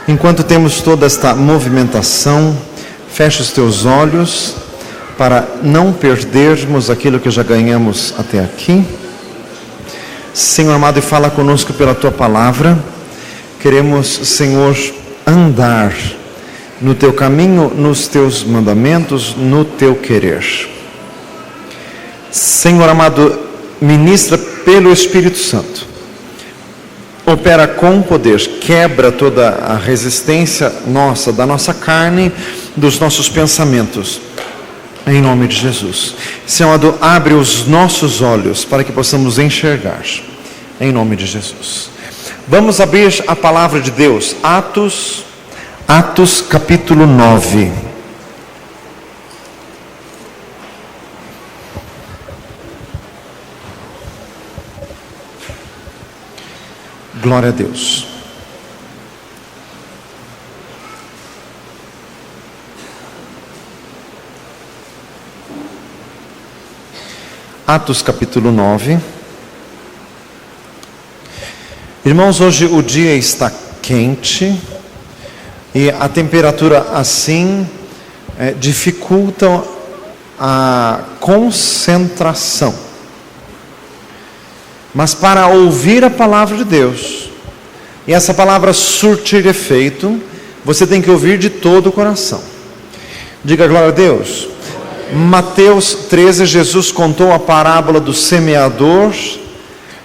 Enquanto temos toda esta movimentação, feche os teus olhos para não perdermos aquilo que já ganhamos até aqui. Senhor amado, e fala conosco pela Tua Palavra. Queremos, Senhor, andar no Teu caminho, nos Teus mandamentos, no Teu querer. Senhor amado, ministra pelo Espírito Santo. Opera com poder, quebra toda a resistência nossa, da nossa carne, dos nossos pensamentos, em nome de Jesus. Senhor amado, abre os nossos olhos para que possamos enxergar, em nome de Jesus. Vamos abrir a palavra de Deus, Atos capítulo 9. Glória a Deus. Atos capítulo 9. Irmãos, hoje o dia está quente e a temperatura assim dificulta a concentração. Mas para ouvir a palavra de Deus, e essa palavra surtir efeito, você tem que ouvir de todo o coração. Diga glória a Deus. Mateus 13, Jesus contou a parábola do semeador,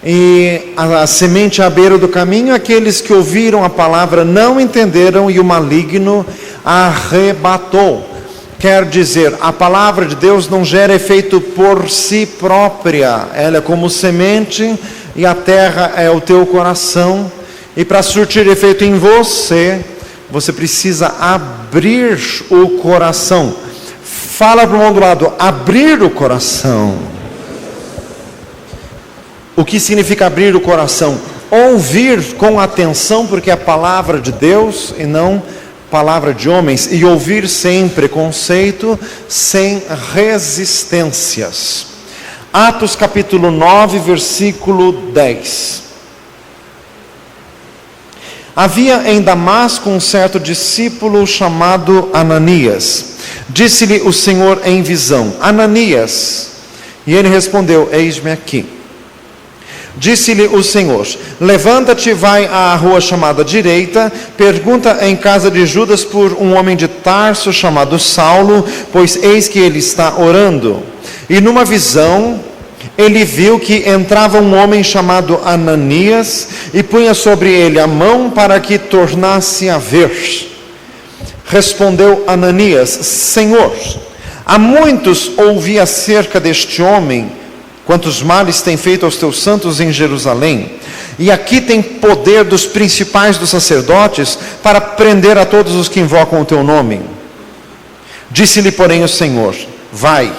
e a semente à beira do caminho, aqueles que ouviram a palavra não entenderam, e o maligno arrebatou. Quer dizer, a palavra de Deus não gera efeito por si própria, ela é como semente e a terra é o teu coração, e para surtir efeito em você, você precisa abrir o coração. Fala para o irmão do lado, abrir o coração. O que significa abrir o coração? Ouvir com atenção, porque é a palavra de Deus e não palavra de homens, e ouvir sem preconceito, sem resistências. Atos capítulo 9, versículo 10. Havia em Damasco um certo discípulo chamado Ananias. Disse-lhe o Senhor em visão: Ananias. E ele respondeu: Eis-me aqui. Disse-lhe o Senhor: levanta-te e vai à rua chamada direita, pergunta em casa de Judas por um homem de Tarso chamado Saulo, pois eis que ele está orando. E numa visão ele viu que entrava um homem chamado Ananias e punha sobre ele a mão para que tornasse a ver. Respondeu Ananias: Senhor, há muitos ouvi acerca deste homem, quantos males tem feito aos teus santos em Jerusalém, e aqui tem poder dos principais dos sacerdotes para prender a todos os que invocam o teu nome. Disse-lhe, porém, o Senhor: vai,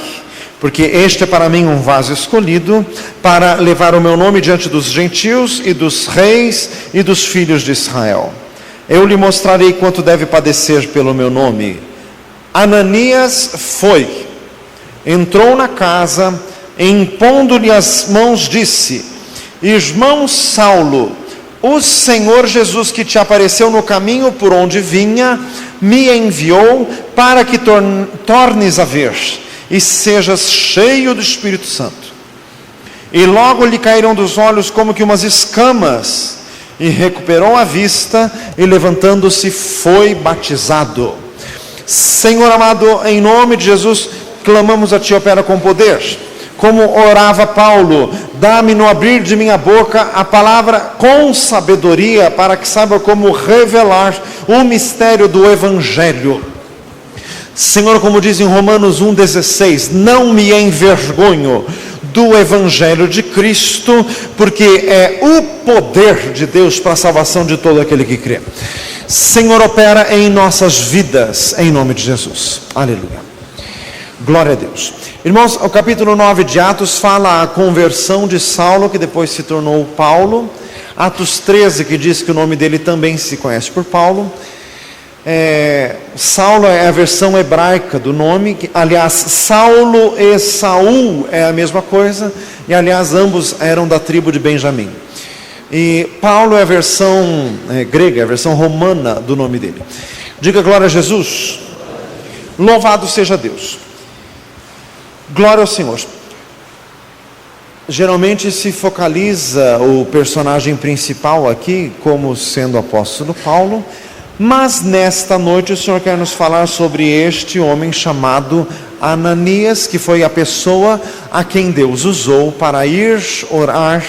porque este é para mim um vaso escolhido, para levar o meu nome diante dos gentios e dos reis e dos filhos de Israel. Eu lhe mostrarei quanto deve padecer pelo meu nome. Ananias foi, entrou na casa, impondo-lhe as mãos, disse: irmão Saulo, o Senhor Jesus que te apareceu no caminho por onde vinha, me enviou para que tornes a ver e sejas cheio do Espírito Santo. E logo lhe caíram dos olhos como que umas escamas, e recuperou a vista, e levantando-se foi batizado. Senhor amado, em nome de Jesus, clamamos a Ti, opera com poder. Como orava Paulo: dá-me no abrir de minha boca a palavra com sabedoria, para que saiba como revelar o mistério do Evangelho. Senhor, como diz em Romanos 1,16, não me envergonho do Evangelho de Cristo, porque é o poder de Deus para a salvação de todo aquele que crê. Senhor, opera em nossas vidas, em nome de Jesus. Aleluia. Glória a Deus. Irmãos, o capítulo 9 de Atos fala a conversão de Saulo, que depois se tornou Paulo. Atos 13, que diz que o nome dele também se conhece por Paulo. Saulo é a versão hebraica do nome, aliás, Saulo e Saul é a mesma coisa, e aliás ambos eram da tribo de Benjamim. E Paulo é a versão grega, a versão romana do nome dele. Diga glória a Jesus. Louvado seja Deus. Glória ao Senhor. Geralmente se focaliza o personagem principal aqui como sendo o apóstolo Paulo, mas nesta noite o Senhor quer nos falar sobre este homem chamado Ananias, que foi a pessoa a quem Deus usou para ir orar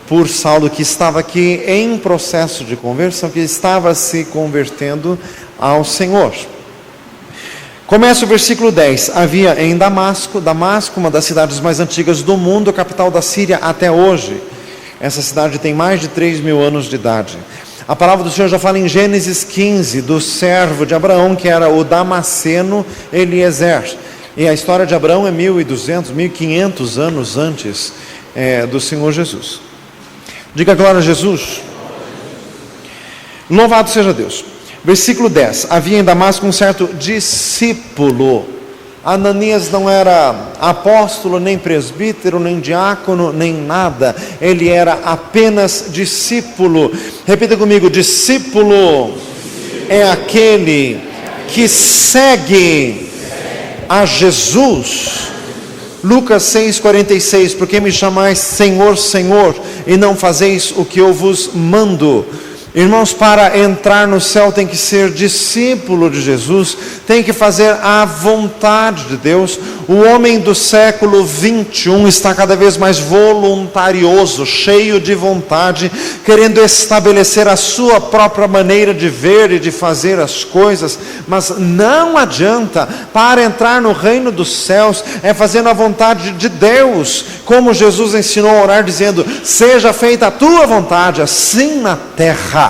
por Saulo, que estava aqui em processo de conversão, que estava se convertendo ao Senhor. Começa o versículo 10. Havia em Damasco, uma das cidades mais antigas do mundo, capital da Síria até hoje. Essa cidade tem mais de 3.000 anos de idade. A palavra do Senhor já fala em Gênesis 15, do servo de Abraão, que era o Damasceno Eliezer. E a história de Abraão é 1.200, 1.500 anos antes do Senhor Jesus. Diga glória a Jesus. Louvado seja Deus. Versículo 10. Havia em Damasco um certo discípulo. Ananias não era apóstolo, nem presbítero, nem diácono, nem nada. Ele era apenas discípulo. Repita comigo: discípulo é aquele que segue a Jesus. Lucas 6,46, porque me chamais Senhor, Senhor, e não fazeis o que eu vos mando? Irmãos, para entrar no céu tem que ser discípulo de Jesus, tem que fazer a vontade de Deus. O homem do século 21 está cada vez mais voluntarioso, cheio de vontade, querendo estabelecer a sua própria maneira de ver e de fazer as coisas, mas não adianta. Para entrar no reino dos céus é fazendo a vontade de Deus, como Jesus ensinou a orar, dizendo: seja feita a tua vontade, assim na terra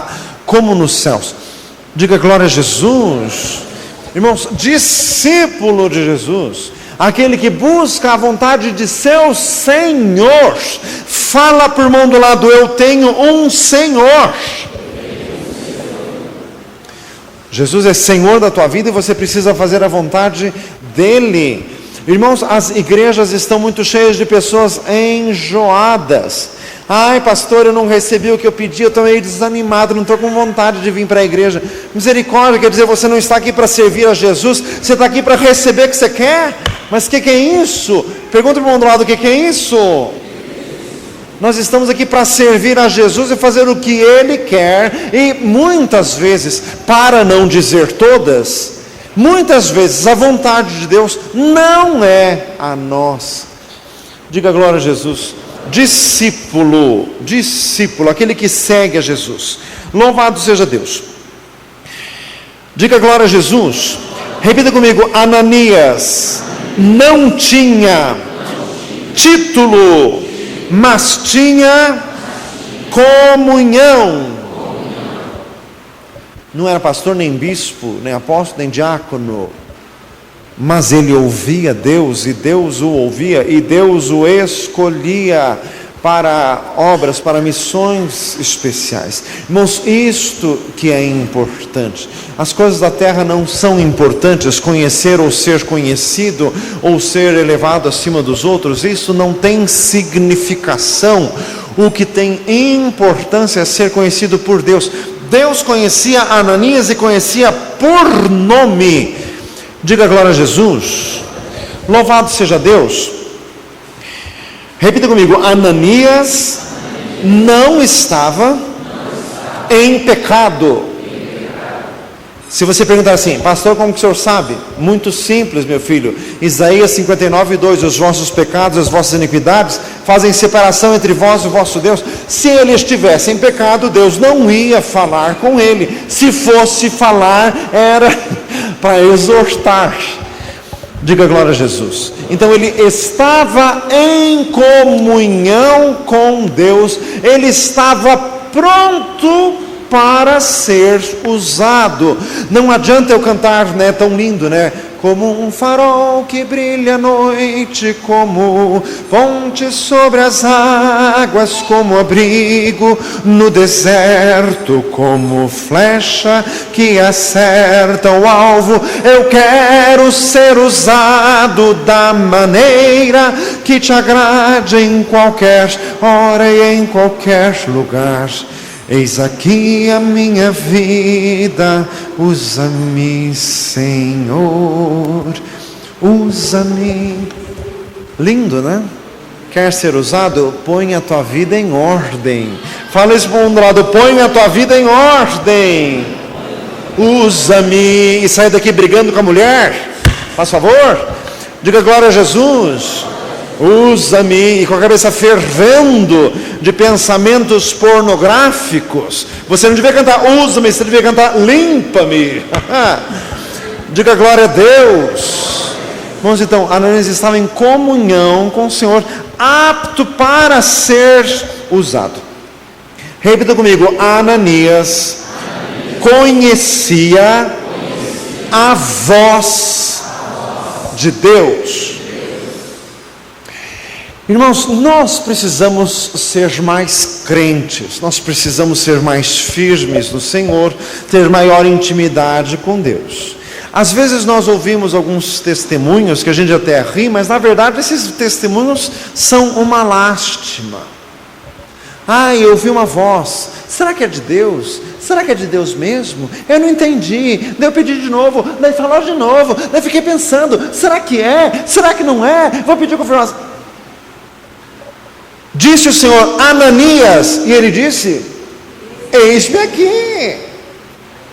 como nos céus. Diga glória a Jesus. Irmãos, discípulo de Jesus, aquele que busca a vontade de seu Senhor, fala para o irmão do lado: eu tenho um Senhor. Jesus é Senhor da tua vida e você precisa fazer a vontade dele. Irmãos, as igrejas estão muito cheias de pessoas enjoadas. Ai, pastor, eu não recebi o que eu pedi, eu estou meio desanimado, não estou com vontade de vir para a igreja. Misericórdia, quer dizer, você não está aqui para servir a Jesus, você está aqui para receber o que você quer? Mas o que é isso? Pergunta para o irmão do lado: o que é isso? Nós estamos aqui para servir a Jesus e fazer o que Ele quer, e muitas vezes, para não dizer todas, muitas vezes a vontade de Deus não é a nossa. Diga glória a Jesus. Discípulo, aquele que segue a Jesus. Louvado seja Deus. Diga glória a Jesus. Repita comigo: Ananias não tinha título, mas tinha comunhão. Não era pastor, nem bispo, nem apóstolo, nem diácono, mas ele ouvia Deus, e Deus o ouvia, e Deus o escolhia para obras, para missões especiais. Irmãos, isto que é importante. As coisas da terra não são importantes, conhecer ou ser conhecido, ou ser elevado acima dos outros, isso não tem significação. O que tem importância é ser conhecido por Deus. Deus conhecia Ananias e conhecia por nome. Diga glória a Jesus. Louvado seja Deus. Repita comigo: Ananias não estava em pecado. Se você perguntar assim: pastor, como que o senhor sabe? Muito simples, meu filho. Isaías 59:2: os vossos pecados, as vossas iniquidades fazem separação entre vós e o vosso Deus. Se ele estivesse em pecado, Deus não ia falar com ele. Se fosse falar, era para exortar. Diga glória a Jesus. Então ele estava em comunhão com Deus, ele estava pronto para ser usado. Não adianta eu cantar, né, tão lindo, né? Como um farol que brilha à noite, como ponte sobre as águas, como abrigo no deserto, como flecha que acerta o alvo. Eu quero ser usado da maneira que te agrade em qualquer hora e em qualquer lugar. Eis aqui a minha vida, usa-me, Senhor, usa-me. Lindo, né? Quer ser usado? Põe a tua vida em ordem. Fala isso para um lado, põe a tua vida em ordem. Usa-me. E sai daqui brigando com a mulher? Faz favor. Diga glória a Jesus. Usa-me, e com a cabeça fervendo de pensamentos pornográficos. Você não devia cantar usa-me, você devia cantar limpa-me. Diga glória a Deus. Irmãos, então, Ananias estava em comunhão com o Senhor, apto para ser usado. Repita comigo, Ananias conhecia a voz de Deus. Irmãos, nós precisamos ser mais crentes, nós precisamos ser mais firmes no Senhor, ter maior intimidade com Deus. Às vezes nós ouvimos alguns testemunhos que a gente até ri, mas na verdade esses testemunhos são uma lástima. Eu ouvi uma voz, será que é de Deus? Será que é de Deus mesmo? Eu não entendi, daí eu pedi de novo, daí falou de novo, daí fiquei pensando, será que é? Será que não é? Vou pedir confirmação. Disse o Senhor, Ananias, e ele disse, eis-me aqui.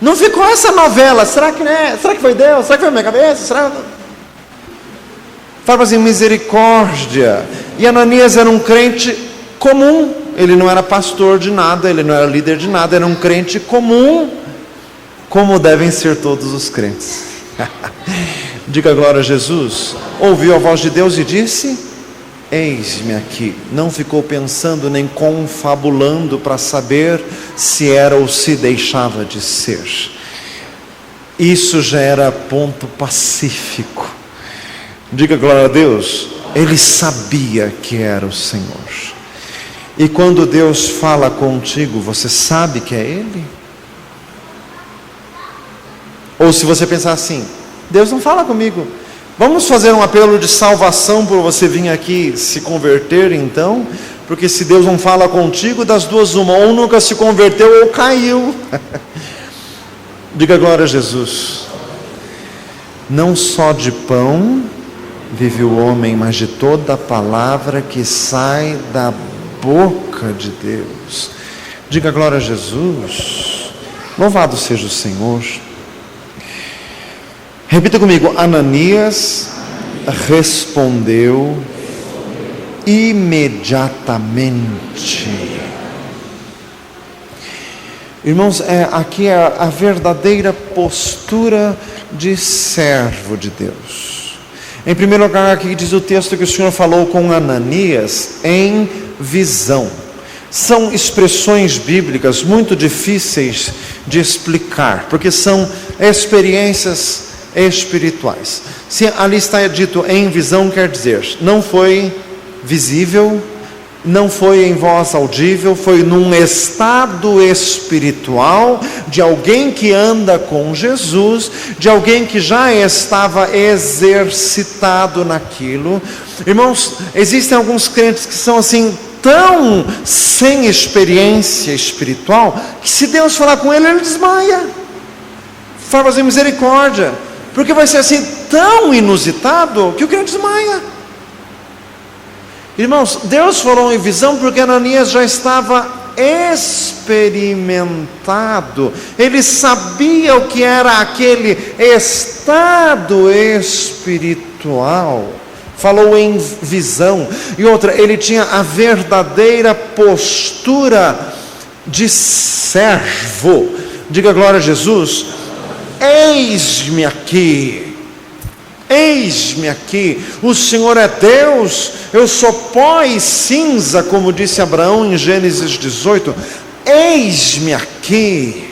Não ficou essa novela, será que não é? Será que foi Deus? Será que foi minha cabeça? Será? Fala assim, misericórdia. E Ananias era um crente comum, ele não era pastor de nada, ele não era líder de nada, era um crente comum, como devem ser todos os crentes. Diga glória a Jesus. Ouviu a voz de Deus e disse, eis-me aqui. Não ficou pensando nem confabulando para saber se era ou se deixava de ser. Isso já era ponto pacífico. Diga glória a Deus. Ele sabia que era o Senhor. E quando Deus fala contigo, você sabe que é Ele? Ou se você pensar assim, Deus não fala comigo, vamos fazer um apelo de salvação por você vir aqui se converter então? Porque se Deus não fala contigo, das duas uma, ou nunca se converteu ou caiu. Diga glória a Jesus. Não só de pão vive o homem, mas de toda a palavra que sai da boca de Deus. Diga glória a Jesus. Louvado seja o Senhor. Repita comigo, Ananias respondeu imediatamente. Irmãos, aqui é a verdadeira postura de servo de Deus. Em primeiro lugar, aqui diz o texto que o Senhor falou com Ananias em visão. São expressões bíblicas muito difíceis de explicar, porque são experiências espirituais. Se ali está dito em visão, quer dizer, não foi visível, não foi em voz audível, foi num estado espiritual de alguém que anda com Jesus, de alguém que já estava exercitado naquilo. Irmãos, existem alguns crentes que são assim, tão sem experiência espiritual, que se Deus falar com ele, ele desmaia. Fala assim, misericórdia, porque vai ser assim tão inusitado que o crente desmaia. Irmãos, Deus falou em visão porque Ananias já estava experimentado, ele sabia o que era aquele estado espiritual, falou em visão. E outra, ele tinha a verdadeira postura de servo. Diga glória a Jesus. Eis-me aqui, eis-me aqui, o Senhor é Deus, eu sou pó e cinza, como disse Abraão em Gênesis 18, eis-me aqui.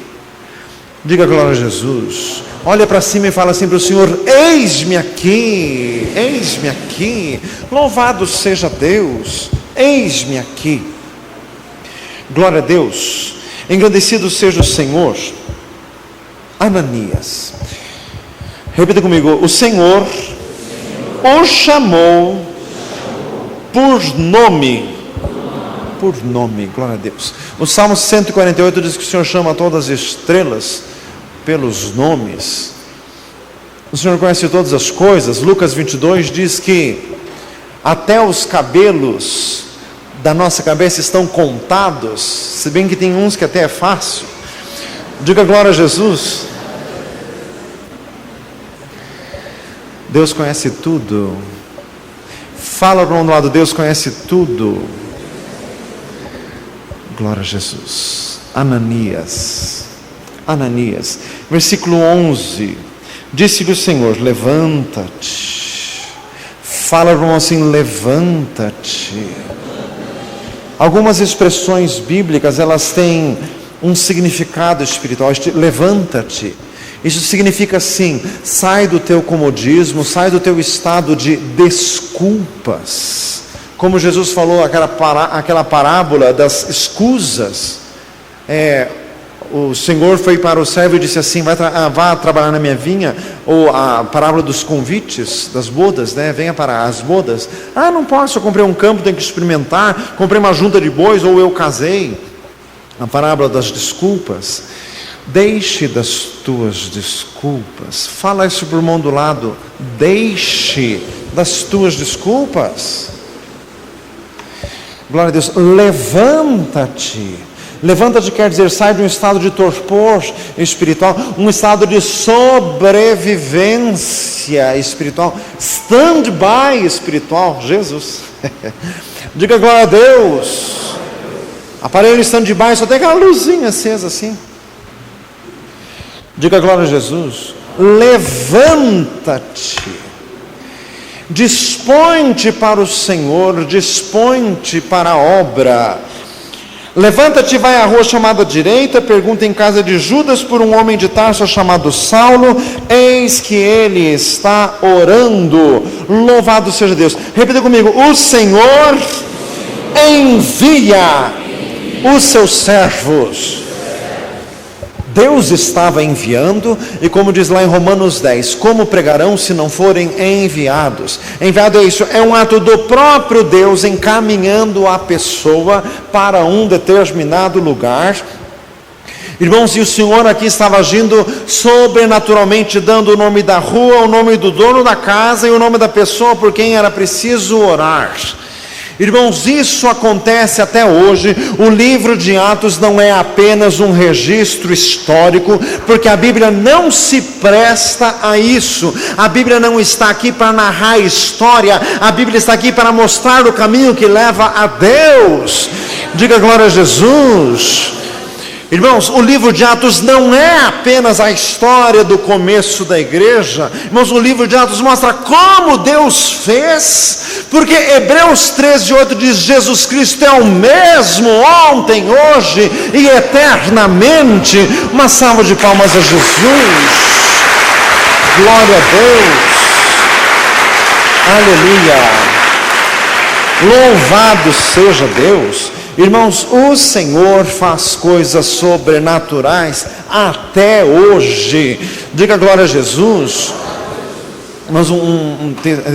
Diga glória a Jesus. Olha para cima e fala assim para o Senhor: eis-me aqui, eis-me aqui. Louvado seja Deus, eis-me aqui. Glória a Deus. Engrandecido seja o Senhor. Ananias, repita comigo: o Senhor o chamou por nome. Por nome, glória a Deus. O Salmo 148 diz que o Senhor chama todas as estrelas pelos nomes. O Senhor conhece todas as coisas. Lucas 22 diz que até os cabelos da nossa cabeça estão contados, se bem que tem uns que até é fácil. Diga glória a Jesus. Deus conhece tudo. Fala para um lado: Deus conhece tudo. Glória a Jesus. Ananias, versículo 11, disse-lhe o Senhor: levanta-te. Fala para um assim: levanta-te. Algumas expressões bíblicas, elas têm um significado espiritual. Levanta-te, isso significa assim: sai do teu comodismo, sai do teu estado de desculpas. Como Jesus falou, aquela parábola das escusas. O Senhor foi para o servo e disse assim: vá trabalhar na minha vinha. Ou a parábola dos convites, das bodas, né? Venha para as bodas. Não posso, eu comprei um campo, tenho que experimentar. Comprei uma junta de bois, ou eu casei. A parábola das desculpas. Deixe das tuas desculpas. Fala isso para o irmão do lado: deixe das tuas desculpas. Glória a Deus. Levanta-te. Levanta-te quer dizer, sai de um estado de torpor espiritual, um estado de sobrevivência espiritual, stand-by espiritual. Jesus. Diga glória a Deus. Aparelho stand-by, só tem aquela luzinha acesa assim. Diga glória a Jesus. Levanta-te. Dispõe-te para o Senhor, dispõe-te para a obra. Levanta-te, vai à rua chamada direita, pergunta em casa de Judas por um homem de Tarso chamado Saulo, eis que ele está orando. Louvado seja Deus. Repita comigo: o Senhor envia os seus servos. Deus estava enviando, e como diz lá em Romanos 10, como pregarão se não forem enviados? Enviado é isso, é um ato do próprio Deus encaminhando a pessoa para um determinado lugar. Irmãos, e o Senhor aqui estava agindo sobrenaturalmente, dando o nome da rua, o nome do dono da casa e o nome da pessoa por quem era preciso orar. Irmãos, isso acontece até hoje. O livro de Atos não é apenas um registro histórico, porque a Bíblia não se presta a isso. A Bíblia não está aqui para narrar a história, a Bíblia está aqui para mostrar o caminho que leva a Deus. Diga glória a Jesus. Irmãos, o livro de Atos não é apenas a história do começo da igreja. Irmãos, o livro de Atos mostra como Deus fez, porque Hebreus 13:8 diz: Jesus Cristo é o mesmo ontem, hoje e eternamente. Uma salva de palmas a Jesus. Glória a Deus. Aleluia. Louvado seja Deus. Irmãos, o Senhor faz coisas sobrenaturais até hoje. Diga glória a Jesus. Mas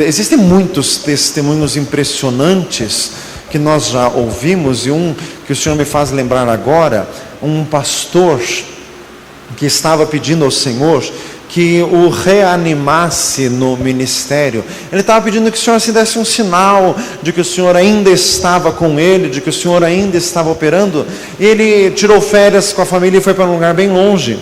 existem muitos testemunhos impressionantes que nós já ouvimos, e um que o Senhor me faz lembrar agora, um pastor que estava pedindo ao Senhor que o reanimasse no ministério. Ele estava pedindo que o Senhor assim desse um sinal de que o Senhor ainda estava com ele, de que o Senhor ainda estava operando. E ele tirou férias com a família e foi para um lugar bem longe.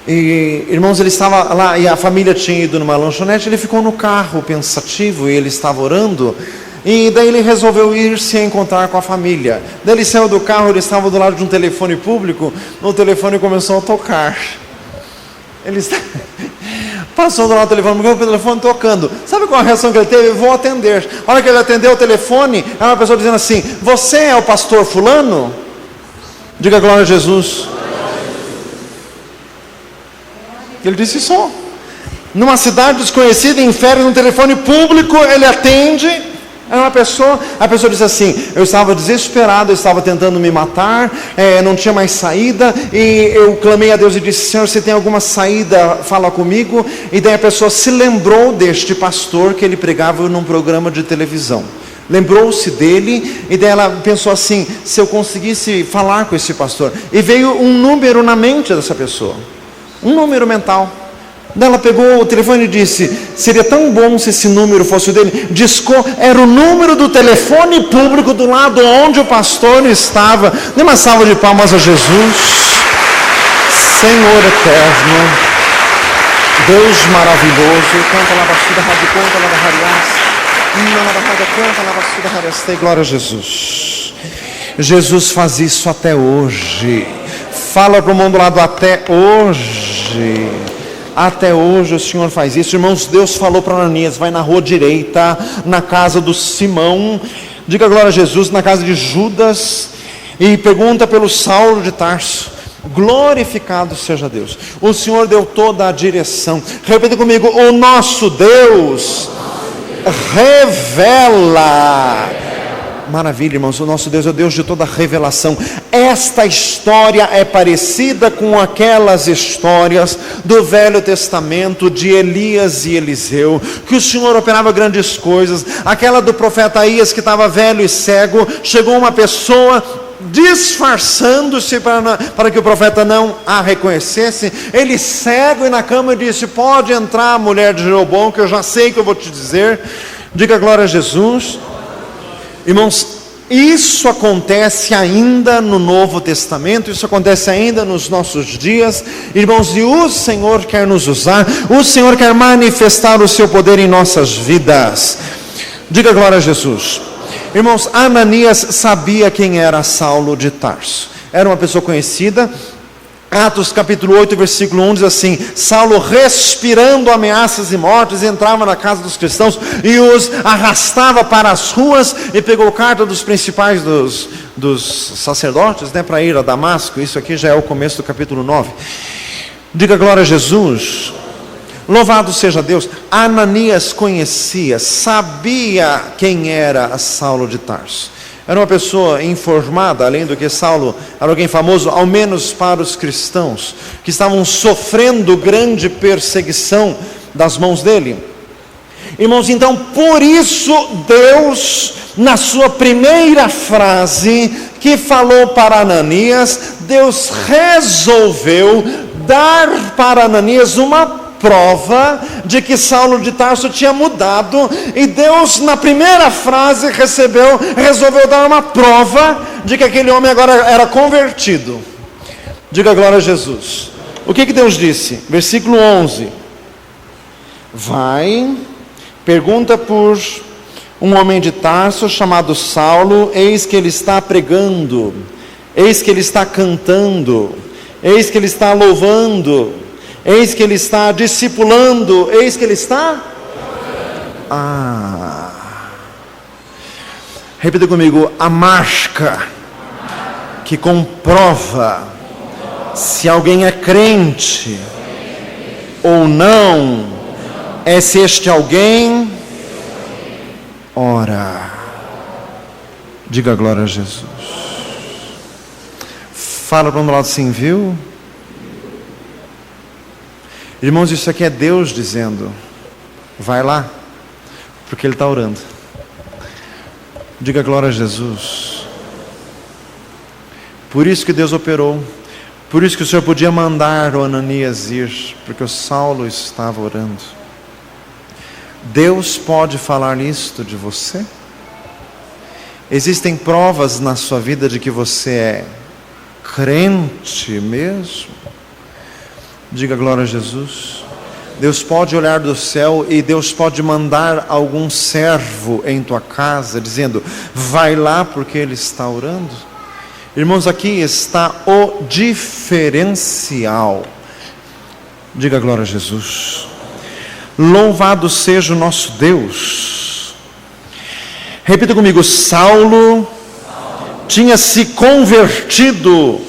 E, irmãos, ele estava lá e a família tinha ido numa lanchonete. Ele ficou no carro pensativo e ele estava orando. E daí ele resolveu ir se encontrar com a família. Daí ele saiu do carro, ele estava do lado de um telefone público. O telefone começou a tocar. Ele passou do lado do telefone, o telefone tocando. Sabe qual a reação que ele teve? Eu vou atender. A hora que ele atendeu o telefone, era uma pessoa dizendo assim: você é o pastor fulano? Diga glória a Jesus. Ele disse só. Numa cidade desconhecida, em férias, no telefone público, ele atende. Era uma pessoa, a pessoa diz assim: eu estava desesperado, eu estava tentando me matar, não tinha mais saída, e eu clamei a Deus e disse: Senhor, se tem alguma saída, fala comigo. E daí a pessoa se lembrou deste pastor que ele pregava num programa de televisão. Lembrou-se dele, e daí ela pensou assim: se eu conseguisse falar com esse pastor. E veio um número na mente dessa pessoa, um número mental. Ela pegou o telefone e disse: seria tão bom se esse número fosse o dele. Discou, era o número do telefone público do lado onde o pastor estava. Dê uma salva de palmas a Jesus. Senhor eterno, Deus maravilhoso. Canta lá bastida, rádio, canta lá da Harias. Glória a Jesus. Jesus faz isso até hoje. Fala para o mundo do lado: até hoje. Até hoje o Senhor faz isso. Irmãos, Deus falou para Ananias: vai na rua direita, na casa do Simão, diga glória a Jesus, na casa de Judas, e pergunta pelo Saulo de Tarso. Glorificado seja Deus. O Senhor deu toda a direção. Repita comigo: o nosso Deus revela. Maravilha, irmãos, o nosso Deus é o Deus de toda revelação. Esta história é parecida com aquelas histórias do Velho Testamento de Elias e Eliseu, que o Senhor operava grandes coisas. Aquela do profeta Aías, que estava velho e cego, chegou uma pessoa disfarçando-se para que o profeta não a reconhecesse. Ele cego e na cama disse: pode entrar, mulher de Jeroboão, que eu já sei que eu vou te dizer. Diga glória a Jesus. Irmãos, isso acontece ainda no Novo Testamento, isso acontece ainda nos nossos dias, irmãos, e o Senhor quer nos usar, o Senhor quer manifestar o seu poder em nossas vidas. Diga glória a Jesus. Irmãos, Ananias sabia quem era Saulo de Tarso, era uma pessoa conhecida. Atos capítulo 8, versículo 1 diz assim: Saulo, respirando ameaças e mortes, entrava na casa dos cristãos e os arrastava para as ruas, e pegou carta dos principais dos sacerdotes, para ir a Damasco. Isso aqui já é o começo do capítulo 9. Diga glória a Jesus. Louvado seja Deus. Ananias conhecia, sabia quem era Saulo de Tarso. Era uma pessoa informada, além do que Saulo era alguém famoso, ao menos para os cristãos, que estavam sofrendo grande perseguição das mãos dele. Irmãos, então, por isso Deus, na sua primeira frase que falou para Ananias, Deus resolveu dar para Ananias uma prova de que Saulo de Tarso tinha mudado, e Deus na primeira frase resolveu dar uma prova de que aquele homem agora era convertido. Diga glória a Jesus. O que Deus disse? Versículo 11: vai, pergunta por um homem de Tarso chamado Saulo, eis que ele está pregando, eis que ele está cantando, eis que ele está louvando, eis que ele está discipulando, eis que ele está... Repita comigo: a marca que comprova se alguém é crente ou não, é se este alguém ora. Diga glória a Jesus. Fala para um lado assim: viu? Irmãos, isso aqui é Deus dizendo: vai lá, porque Ele está orando. Diga glória a Jesus. Por isso que Deus operou, por isso que o Senhor podia mandar o Ananias ir, porque o Saulo estava orando. Deus pode falar isto de você? Existem provas na sua vida de que você é crente mesmo? Diga glória a Jesus. Deus pode olhar do céu e Deus pode mandar algum servo em tua casa, dizendo: vai lá, porque ele está orando. Irmãos, aqui está o diferencial. Diga glória a Jesus. Louvado seja o nosso Deus. Repita comigo: Saulo tinha se convertido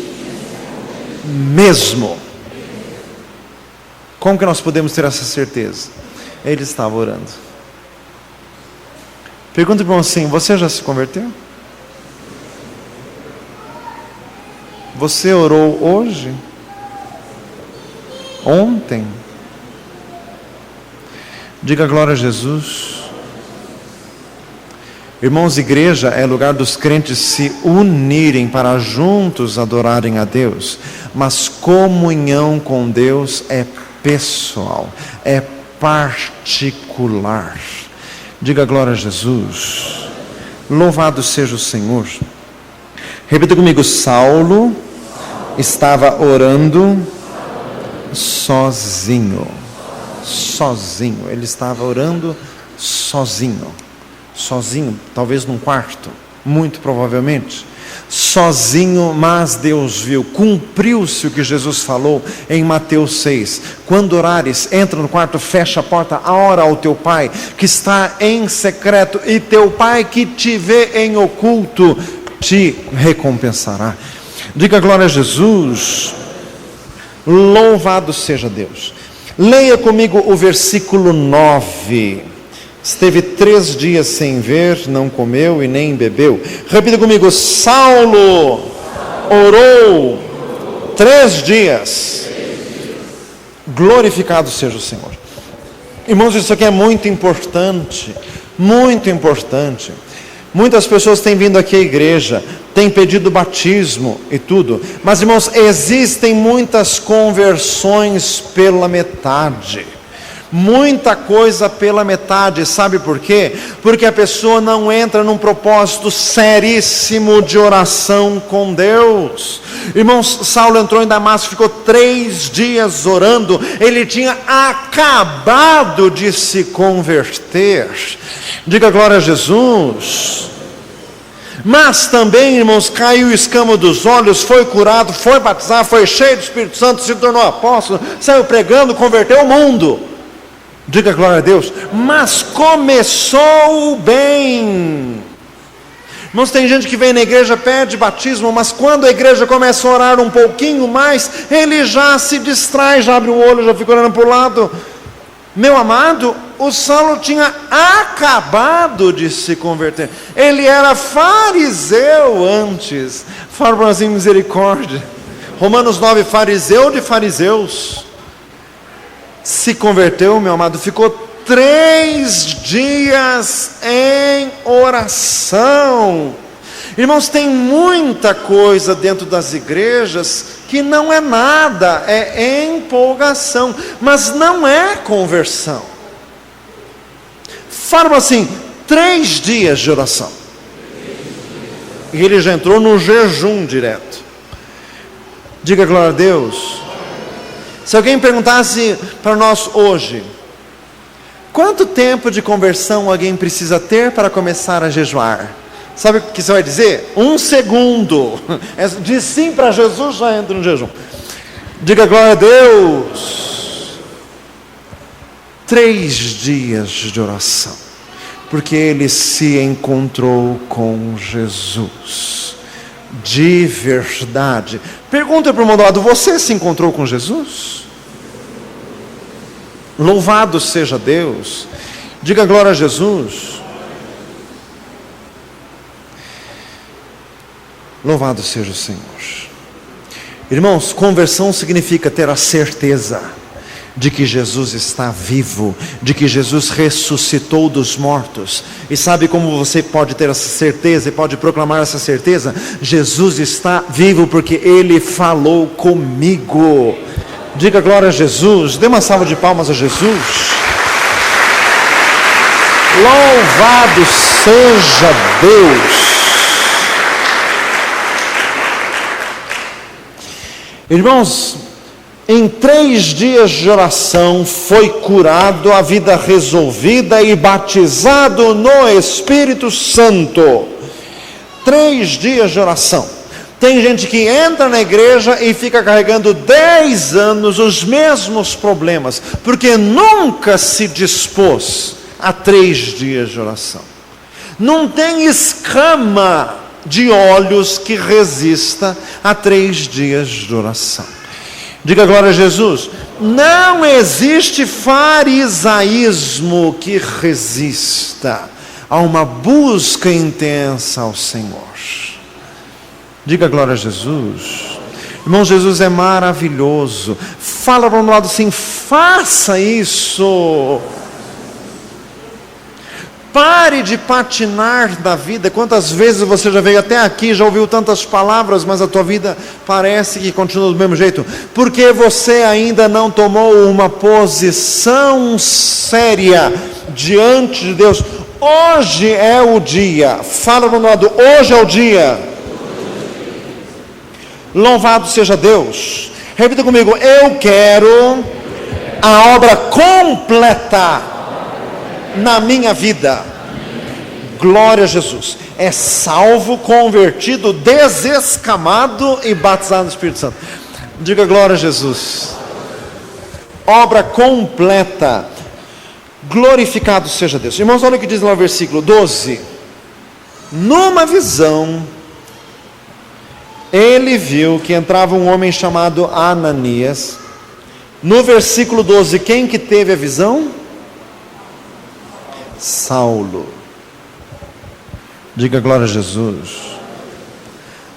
mesmo. Como que nós podemos ter essa certeza? Ele estava orando. Pergunta para o irmão assim: você já se converteu? Você orou hoje? Ontem? Diga glória a Jesus. Irmãos, igreja é lugar dos crentes se unirem para juntos adorarem a Deus. Mas comunhão com Deus é pessoal, é particular. Diga glória a Jesus. Louvado seja o Senhor. Repita comigo: Saulo estava orando sozinho. Sozinho. Ele estava orando sozinho. Sozinho, talvez num quarto, muito provavelmente. Sozinho, mas Deus viu. Cumpriu-se o que Jesus falou em Mateus 6. Quando orares, entra no quarto, fecha a porta, ora ao teu Pai que está em secreto, e teu Pai que te vê em oculto te recompensará. Diga glória a Jesus. Louvado seja Deus. Leia comigo o versículo 9. Esteve 3 dias sem ver, não comeu e nem bebeu. Repita comigo: Saulo orou 3 dias. Glorificado seja o Senhor. Irmãos, isso aqui é muito importante. Muito importante. Muitas pessoas têm vindo aqui à igreja, têm pedido batismo e tudo. Mas, irmãos, existem muitas conversões pela metade. Muita coisa pela metade. Sabe por quê? Porque a pessoa não entra num propósito seríssimo de oração com Deus. Irmãos, Saulo entrou em Damasco, ficou 3 dias orando. Ele tinha acabado de se converter. Diga glória a Jesus. Mas também, irmãos, caiu o escamo dos olhos, foi curado, foi batizado, foi cheio do Espírito Santo, se tornou apóstolo, saiu pregando, converteu o mundo. Diga glória a Deus. Mas começou bem. Irmãos, tem gente que vem na igreja, pede batismo, mas quando a igreja começa a orar um pouquinho mais, ele já se distrai, já abre o olho, já fica olhando para o lado. Meu amado, o Saulo tinha acabado de se converter. Ele era fariseu antes. Fala para nós em misericórdia. Romanos 9, fariseu de fariseus. Se converteu, meu amado, ficou 3 dias em oração. Irmãos, tem muita coisa dentro das igrejas que não é nada, é empolgação, mas não é conversão. Fala assim: 3 dias de oração. E ele já entrou no jejum direto. Diga glória a Deus. Se alguém perguntasse para nós hoje, quanto tempo de conversão alguém precisa ter para começar a jejuar? Sabe o que você vai dizer? 1 segundo. Diz sim para Jesus, já entra no jejum. Diga glória a Deus. 3 dias de oração. Porque ele se encontrou com Jesus. De verdade. Pergunta para o irmão do lado: você se encontrou com Jesus? Louvado seja Deus. Diga glória a Jesus. Louvado seja o Senhor. Irmãos, conversão significa ter a certeza de que Jesus está vivo, de que Jesus ressuscitou dos mortos. E sabe como você pode ter essa certeza e pode proclamar essa certeza? Jesus está vivo porque Ele falou comigo. Diga glória a Jesus. Dê uma salva de palmas a Jesus. Louvado seja Deus. Irmãos, em 3 dias de oração foi curado, a vida resolvida e batizado no Espírito Santo. 3 dias de oração. Tem gente que entra na igreja e fica carregando 10 anos os mesmos problemas, porque nunca se dispôs a 3 dias de oração. Não tem escama de olhos que resista a 3 dias de oração. Diga glória a Jesus. Não existe farisaísmo que resista a uma busca intensa ao Senhor. Diga glória a Jesus. Irmão, Jesus é maravilhoso. Fala para um lado assim, faça isso. Pare de patinar na vida. Quantas vezes você já veio até aqui, já ouviu tantas palavras, mas a tua vida parece que continua do mesmo jeito? Porque você ainda não tomou uma posição séria diante de Deus. Hoje é o dia. Fala para o lado, hoje é o dia. Louvado seja Deus. Repita comigo, eu quero a obra completa na minha vida. Glória a Jesus. É salvo, convertido, desescamado e batizado no Espírito Santo. Diga glória a Jesus. Obra completa. Glorificado seja Deus. Irmãos, olha o que diz lá no versículo 12. Numa visão, ele viu que entrava um homem chamado Ananias. No versículo 12, quem que teve a visão? Saulo. Diga glória a Jesus.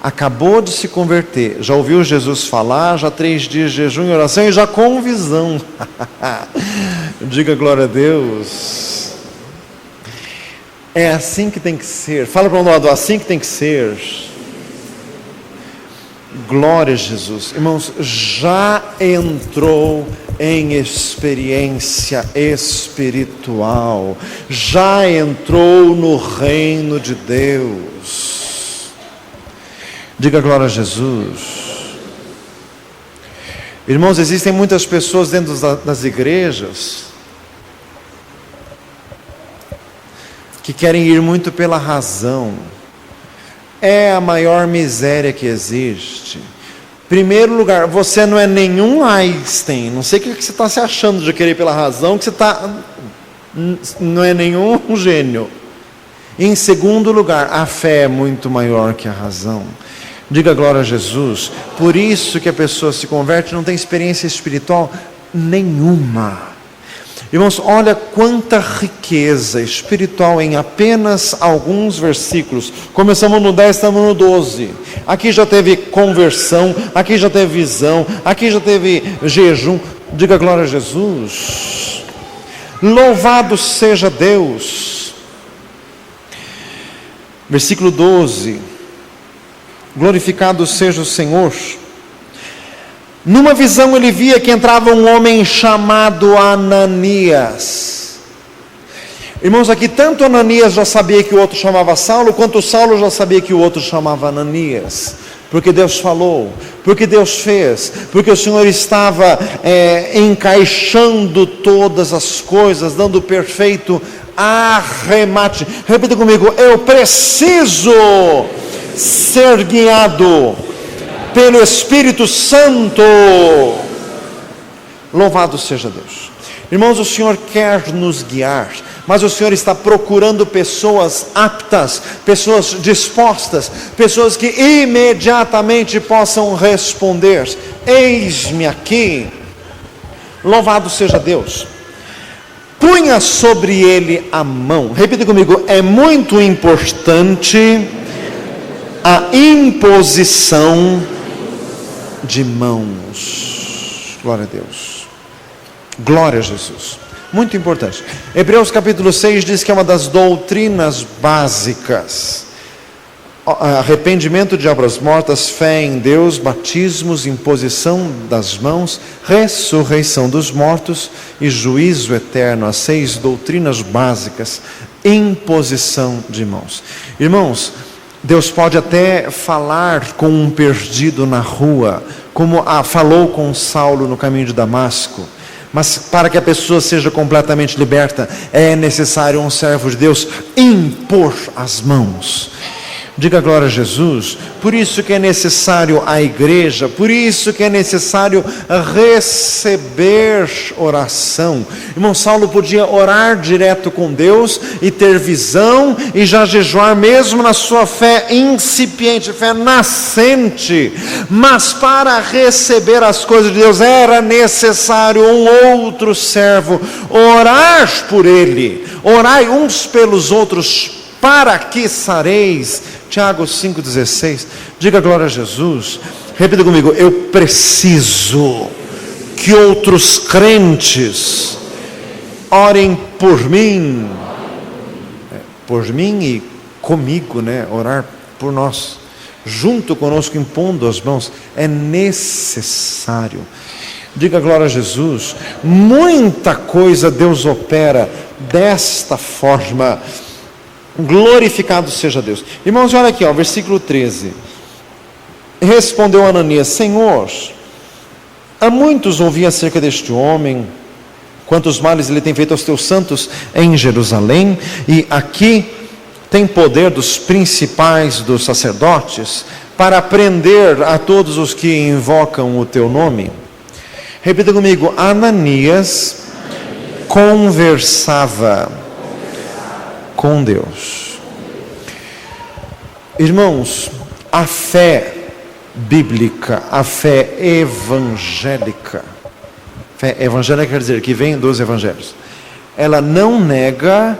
Acabou de se converter, já ouviu Jesus falar, já 3 dias de jejum e oração e já com visão. Diga glória a Deus. É assim que tem que ser. Fala para um lado, assim que tem que ser. Glória a Jesus. Irmãos, já entrou em experiência espiritual, já entrou no reino de Deus. Diga glória a Jesus. Irmãos, existem muitas pessoas dentro das igrejas que querem ir muito pela razão. É a maior miséria que existe. Primeiro lugar, você não é nenhum Einstein. Não sei o que você está se achando de querer ir pela razão, que você não é nenhum gênio. Em segundo lugar, a fé é muito maior que a razão. Diga glória a Jesus. Por isso que a pessoa se converte e não tem experiência espiritual nenhuma. Irmãos, olha quanta riqueza espiritual em apenas alguns versículos. Começamos no 10, estamos no 12. Aqui já teve conversão, aqui já teve visão, aqui já teve jejum. Diga glória a Jesus. Louvado seja Deus. Versículo 12. Glorificado seja o Senhor. Numa visão ele via que entrava um homem chamado Ananias. Irmãos, aqui tanto Ananias já sabia que o outro chamava Saulo, quanto Saulo já sabia que o outro chamava Ananias. Porque Deus falou, porque Deus fez, porque o Senhor estava encaixando todas as coisas, dando o perfeito arremate. Repita comigo, eu preciso ser guiado pelo Espírito Santo. Louvado seja Deus. Irmãos, o Senhor quer nos guiar, mas o Senhor está procurando pessoas aptas, pessoas dispostas, pessoas que imediatamente possam responder: eis-me aqui. Louvado seja Deus. Punha sobre ele a mão. Repita comigo, é muito importante a imposição de mãos. Glória a Deus. Glória a Jesus. Muito importante. Hebreus capítulo 6 diz que é uma das doutrinas básicas. Arrependimento de obras mortas, fé em Deus, batismos, imposição das mãos, ressurreição dos mortos e juízo eterno. As 6 doutrinas básicas. Imposição de mãos. Irmãos, Deus pode até falar com um perdido na rua, como falou com Saulo no caminho de Damasco, mas para que a pessoa seja completamente liberta, é necessário um servo de Deus impor as mãos. Diga glória a Jesus. Por isso que é necessário a igreja, por isso que é necessário receber oração. Irmão Saulo podia orar direto com Deus e ter visão e já jejuar mesmo na sua fé incipiente, fé nascente. Mas para receber as coisas de Deus era necessário um outro servo, orar por ele. Orai uns pelos outros para que sareis. Tiago 5,16. Diga glória a Jesus. Repita comigo: eu preciso que outros crentes orem por mim. Por mim e comigo, né? Orar por nós, junto conosco, impondo as mãos. É necessário. Diga glória a Jesus. Muita coisa Deus opera desta forma. Glorificado seja Deus. Irmãos, olha aqui, versículo 13. Respondeu Ananias: Senhor, há muitos ouvi acerca deste homem, quantos males ele tem feito aos teus santos em Jerusalém, e aqui tem poder dos principais dos sacerdotes para prender a todos os que invocam o teu nome. Repita comigo: Ananias conversava com Deus. Irmãos, a fé bíblica, a fé evangélica quer dizer que vem dos evangelhos, ela não nega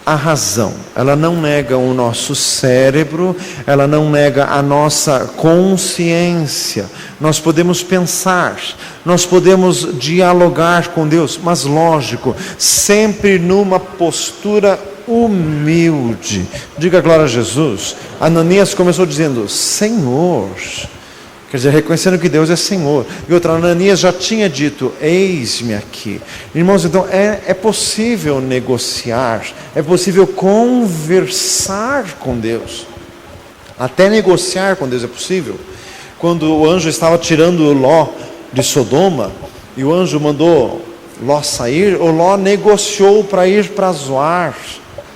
a razão, ela não nega o nosso cérebro, ela não nega a nossa consciência. Nós podemos pensar, nós podemos dialogar com Deus, mas lógico, sempre numa postura humilde. Diga glória a Jesus. Ananias começou dizendo: Senhor, quer dizer, reconhecendo que Deus é Senhor. E outra, Ananias já tinha dito: eis-me aqui. Irmãos, então é possível negociar, é possível conversar com Deus, até negociar com Deus é possível. Quando o anjo estava tirando Ló de Sodoma, e o anjo mandou Ló sair, o Ló negociou para ir para Zoar,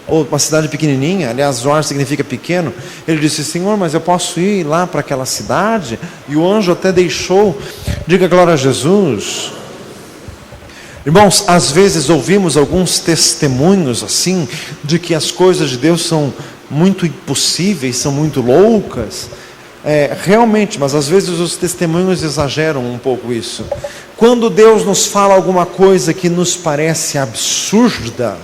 ou uma cidade pequenininha. Aliás, Zoar significa pequeno. Ele disse: Senhor, mas eu posso ir lá para aquela cidade? E o anjo até deixou. Diga glória a Jesus. Irmãos, às vezes ouvimos alguns testemunhos assim, de que as coisas de Deus são muito impossíveis, são muito loucas. Realmente, mas às vezes os testemunhos exageram um pouco isso. Quando Deus nos fala alguma coisa que nos parece absurda,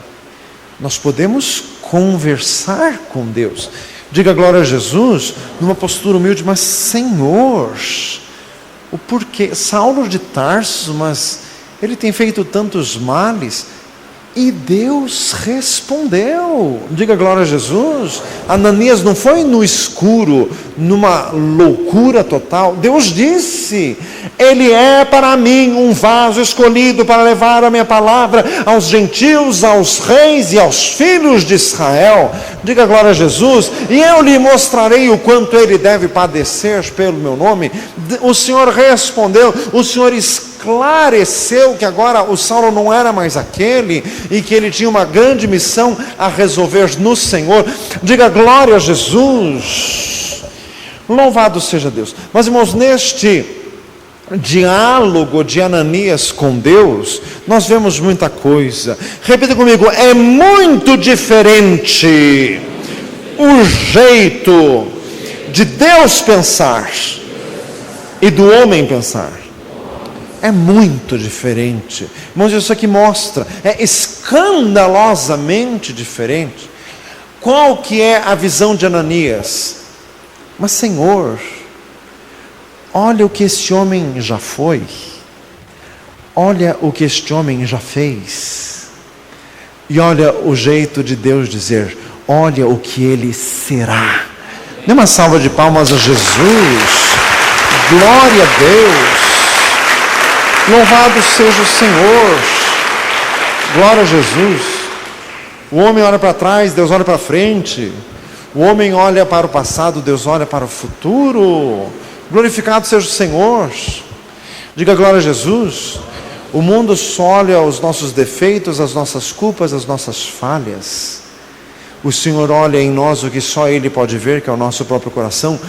nós podemos conversar com Deus. Diga glória a Jesus, numa postura humilde: mas Senhor, o porquê? Saulo de Tarso, mas ele tem feito tantos males. E Deus respondeu. Diga glória a Jesus. Ananias não foi no escuro, numa loucura total. Deus disse: ele é para mim um vaso escolhido para levar a minha palavra aos gentios, aos reis e aos filhos de Israel. Diga glória a Jesus. E eu lhe mostrarei o quanto ele deve padecer pelo meu nome. O Senhor respondeu, o Senhor esclareceu que agora o Saulo não era mais aquele, e que ele tinha uma grande missão a resolver no Senhor. Diga glória a Jesus. Louvado seja Deus. Mas irmãos, neste diálogo de Ananias com Deus, nós vemos muita coisa. Repita comigo: é muito diferente o jeito de Deus pensar e do homem pensar. É muito diferente. Irmãos, isso aqui mostra, é escandalosamente diferente. Qual que é a visão de Ananias? Mas Senhor, olha o que este homem já foi, olha o que este homem já fez, e olha o jeito de Deus dizer: olha o que ele será. Dê uma salva de palmas a Jesus. Glória a Deus. Louvado seja o Senhor. Glória a Jesus. O homem olha para trás, Deus olha para frente. O homem olha para o passado, Deus olha para o futuro. Glorificado seja o Senhor. Diga glória a Jesus. O mundo só olha os nossos defeitos, as nossas culpas, as nossas falhas. O Senhor olha em nós o que só Ele pode ver, que é o nosso próprio coração,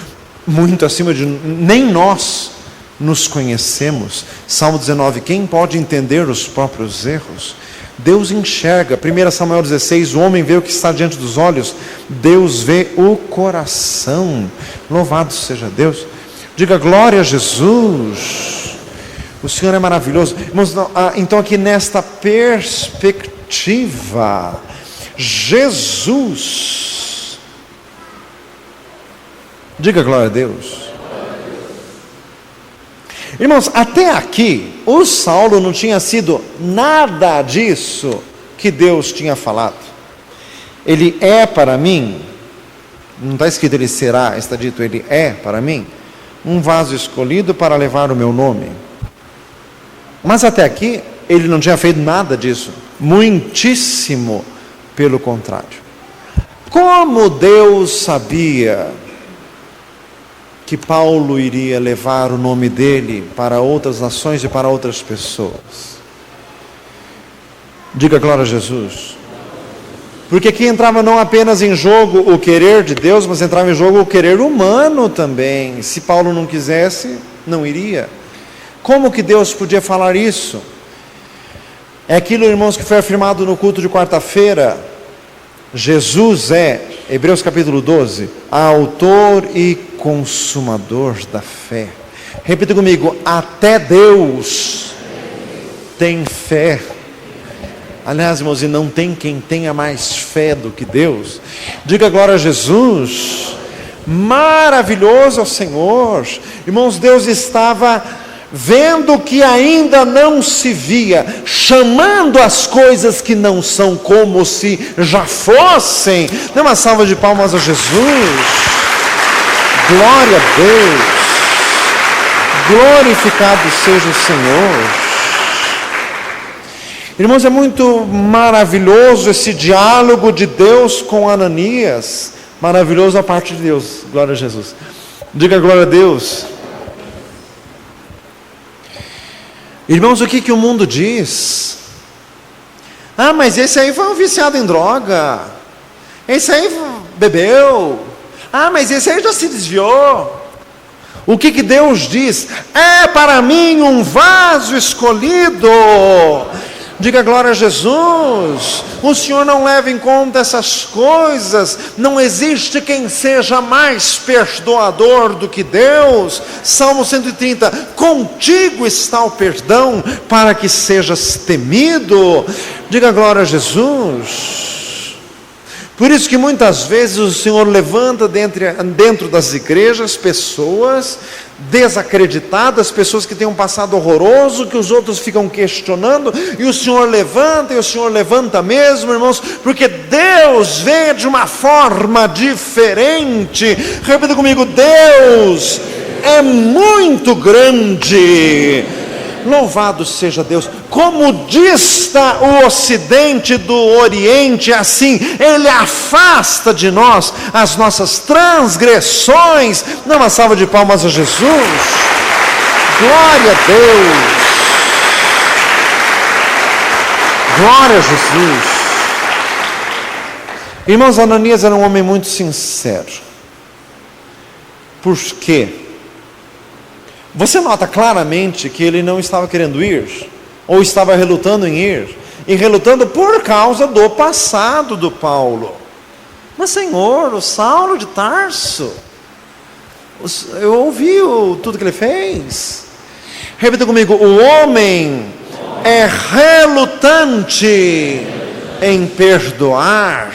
muito acima de nem nós nos conhecemos. Salmo 19, quem pode entender os próprios erros? Deus enxerga. 1 Samuel 16, o homem vê o que está diante dos olhos, Deus vê o coração. Louvado seja Deus. Diga glória a Jesus. O Senhor é maravilhoso. Irmãos, então aqui nesta perspectiva, Jesus, diga glória a Deus. Irmãos, até aqui, o Saulo não tinha sido nada disso que Deus tinha falado. Ele é para mim, não está escrito ele será, está dito ele é para mim, um vaso escolhido para levar o meu nome. Mas até aqui, ele não tinha feito nada disso, muitíssimo pelo contrário. Como Deus sabia que Paulo iria levar o nome dele para outras nações e para outras pessoas? Diga glória a Jesus. Porque aqui entrava não apenas em jogo o querer de Deus, mas entrava em jogo o querer humano também. Se Paulo não quisesse, não iria. Como que Deus podia falar isso? É aquilo, irmãos, que foi afirmado no culto de quarta-feira. Jesus é, Hebreus capítulo 12, autor e consumador da fé. Repita comigo, até Deus tem fé. Aliás, irmãos, e não tem quem tenha mais fé do que Deus. Diga glória a Jesus. Maravilhoso é o Senhor. Irmãos, Deus estava vendo que ainda não se via, chamando as coisas que não são como se já fossem. Dê uma salva de palmas a Jesus. Glória a Deus. Glorificado seja o Senhor. Irmãos, é muito maravilhoso esse diálogo de Deus com Ananias. Maravilhoso a parte de Deus. Glória a Jesus. Diga glória a Deus. Irmãos, o que o mundo diz? Ah, mas esse aí foi um viciado em droga. Esse aí bebeu. Ah, mas esse aí já se desviou. O que Deus diz? É para mim um vaso escolhido. Diga glória a Jesus. O Senhor não leva em conta essas coisas. Não existe quem seja mais perdoador do que Deus. Salmo 130, contigo está o perdão para que sejas temido. Diga glória a Jesus. Por isso que muitas vezes o Senhor levanta dentro das igrejas pessoas desacreditadas, pessoas que têm um passado horroroso, que os outros ficam questionando, e o Senhor levanta, e o Senhor levanta mesmo, irmãos, porque Deus vê de uma forma diferente. Repita comigo, Deus é muito grande. Louvado seja Deus. Como dista o ocidente do oriente, assim Ele afasta de nós as nossas transgressões. Dá uma salva de palmas a Jesus. Glória a Deus. Glória a Jesus. Irmãos, Ananias era um homem muito sincero. Por quê? Você nota claramente que ele não estava querendo ir, ou estava relutando em ir, e relutando por causa do passado do Paulo. Mas Senhor, o Saulo de Tarso, eu ouvi tudo que ele fez. Repita comigo, o homem é relutante em perdoar,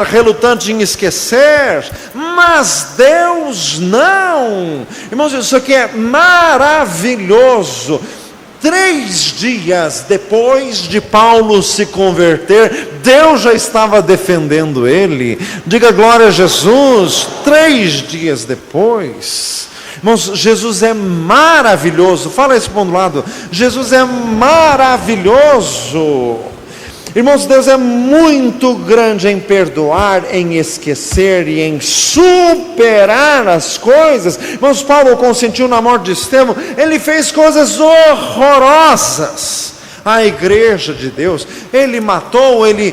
relutante em esquecer, mas Deus não. Irmãos, isso aqui é maravilhoso. 3 dias depois de Paulo se converter, Deus já estava defendendo ele. Diga glória a Jesus. 3 dias depois. Irmãos, Jesus é maravilhoso. Fala isso para o lado. Jesus é maravilhoso. Irmãos, Deus é muito grande em perdoar, em esquecer e em superar as coisas. Irmãos, Paulo consentiu na morte de Estevão. Ele fez coisas horrorosas, a igreja de Deus. Ele matou, ele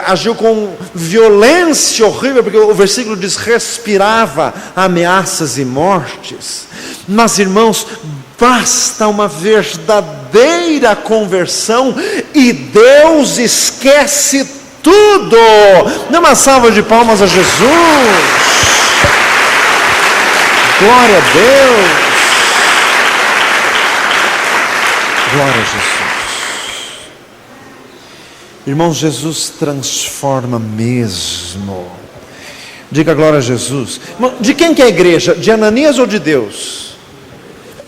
agiu com violência horrível, porque o versículo diz: respirava ameaças e mortes. Mas, irmãos, basta uma verdadeira conversão e Deus esquece tudo. Dê uma salva de palmas a Jesus. Glória a Deus. Glória a Jesus. Irmãos, Jesus transforma mesmo. Diga glória a Jesus. De quem que é a igreja? De Ananias ou de Deus?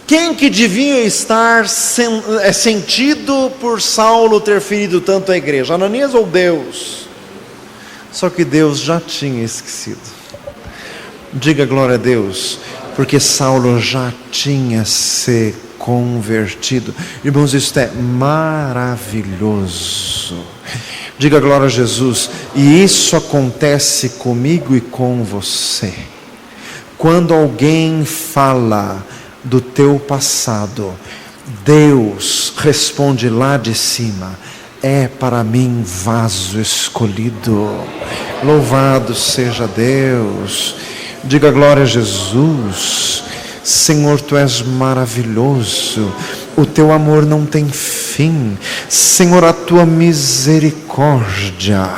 Quem que devia estar sentido por Saulo ter ferido tanto a igreja? Ananias ou Deus? Só que Deus já tinha esquecido. Diga glória a Deus, porque Saulo já tinha se convertido. Irmãos, isto é maravilhoso. Diga glória a Jesus. E isso acontece comigo e com você. Quando alguém fala do teu passado, Deus responde lá de cima: é para mim vaso escolhido. Louvado seja Deus. Diga glória a Jesus. Senhor, tu és maravilhoso, o teu amor não tem fim. Senhor, a tua misericórdia,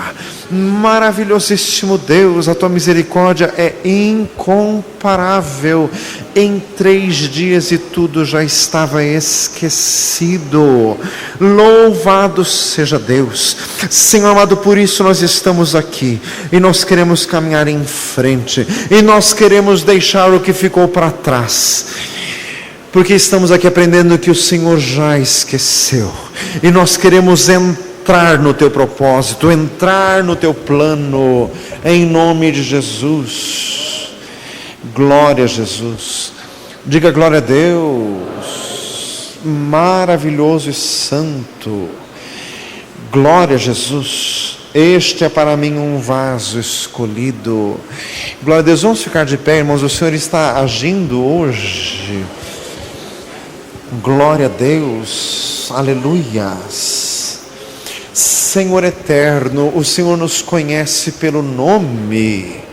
maravilhosíssimo Deus, a tua misericórdia é incomparável. Em 3 dias e tudo já estava esquecido. Louvado seja Deus. Senhor amado, por isso nós estamos aqui e nós queremos caminhar em frente e nós queremos deixar o que ficou para trás, porque estamos aqui aprendendo que o Senhor já esqueceu e nós queremos entrar no teu propósito, entrar no teu plano, em nome de Jesus. Glória a Jesus. Diga glória a Deus. Maravilhoso e santo. Glória a Jesus. Este é para mim um vaso escolhido. Glória a Deus. Vamos ficar de pé, irmãos. O Senhor está agindo hoje. Glória a Deus. Aleluias. Senhor eterno, o Senhor nos conhece pelo nome.